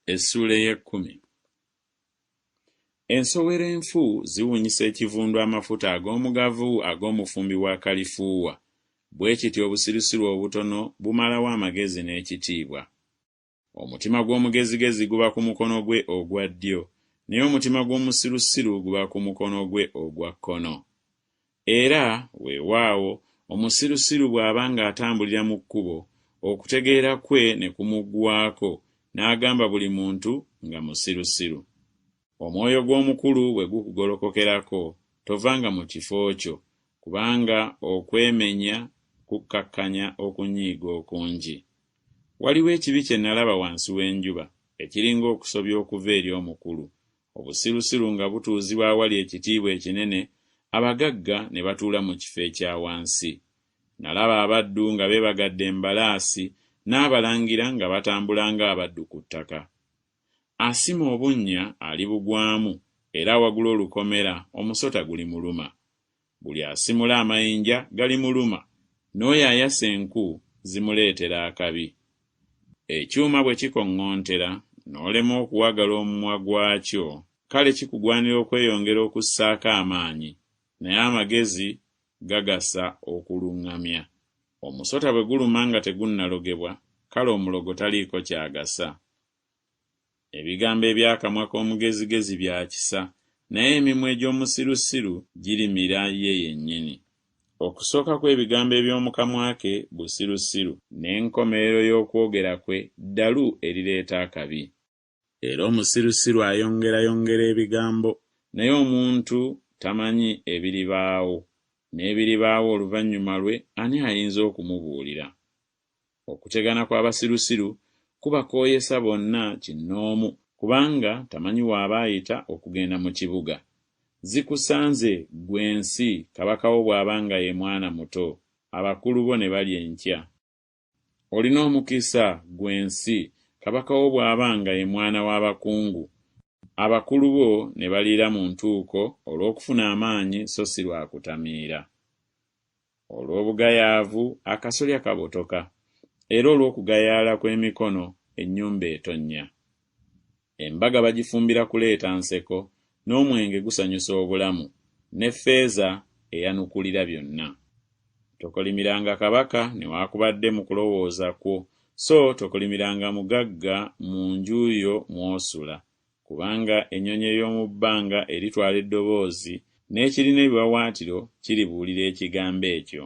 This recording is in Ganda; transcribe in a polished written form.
Essuula y'ekkumi. Ensowero enfu ziwunyisa ekivundu amafuta ag'omugavu ag'omufumbi wa kalifuuwa, bwe kityo obusirusiru obutono bumalawo amagezi n'ekitiibwa. Omutima gw'omugezigezi guba ku mukono gwe ogwa ddyo, naye omutima gw'omusirusiru guba ku mukono gwe ogwa kkono. Era weewaawo omusirusiru bw'aba ng'atambulira mu kkubo, okutegeera kwe ne kumuggwaako, n'agamba buli muntu nga musirusiru. Omwoyo gw'omukulu bwe gukugolokokerako, tovanga mu kifo kyo, kubanga okwemenya kukkakkanya okunyiiga okungi. Waliwo ekibi kye nalaba wansi w'enjuba, ekiringa okusobya okuva eri omukulu. Obusirusiru nga butuuzibwa awali ekitiibwa ekinene, abagagga ne batuula mu kifo ekya wansi. Nalaba abaddu nga beebagadde embalaasi, n'abalangira nga batambula ng'abaddu ku ttaka. Asima obunnya alibugwamu, era wagula olukomera omusota gulimuluma. Buli asimula amayinja galimuluma, n'oyo ayasa enku zimuleetera akabi. Ekyuma bwe kikoŋŋoontera n'olema okuwagala omumwa gwakyo, kale kikugwanira okweyongera okussaako amaanyi, naye amagezi gagasa okuluŋŋamya. Omusota bwe guluma nga tegunnalogebwa, kale omulogo taliiko kyagasa. Ebigambo eby'akamwa k'omugezigezi bya kisa, naye emimwa egy'omusirusiru girimira ye yennyini. Okusooka kw'ebigambo eby'omu kamwa ke busirusiru, n'enkomerero y'okwogera kwe ddalu erireeta akabi. Era omusirusiru ayongerayongera ebigambo, naye omuntu tamanyi ebiribaawo, n'ebiribaawo oluvannyuma lwe ani ayinza okumubuulira. Okutegana kw'abasirusiru kubakooyesa bonna kinnoomu, kubanga tamanyi w'aba ayita okugenda mu kibuga. Zikusanze ggwe ensi, kabaka wo bw'aba nga ye mwana muto, abakulu bo ne balya enkya. Olina omukisa ggwe ensi, kabaka wo bw'aba nga ye mwana w'abakungu, abakulu bo ne baliira mu ntuuko olw'okufuna amaanyi so si lwa kutamiira. Olw'obugayaavu akasolya kabotoka, era olw'okugayaala kw'emikono ennyumba etonnya. Embaga bagifumbira kuleeta nseko, n'omwenge gusanyusa obulamu, ne ffeeza eyanukulira byonna. Tokolimiranga kabaka newaakubadde mu kulowooza kwo, so tokolimiranga mugagga mu nju yo mw'osula, kubanga ennyonyi ey'omu bbanga eritwala eddoboozi, n'ekirina ebiwawaatiro kiribuulira ekigambo ekyo.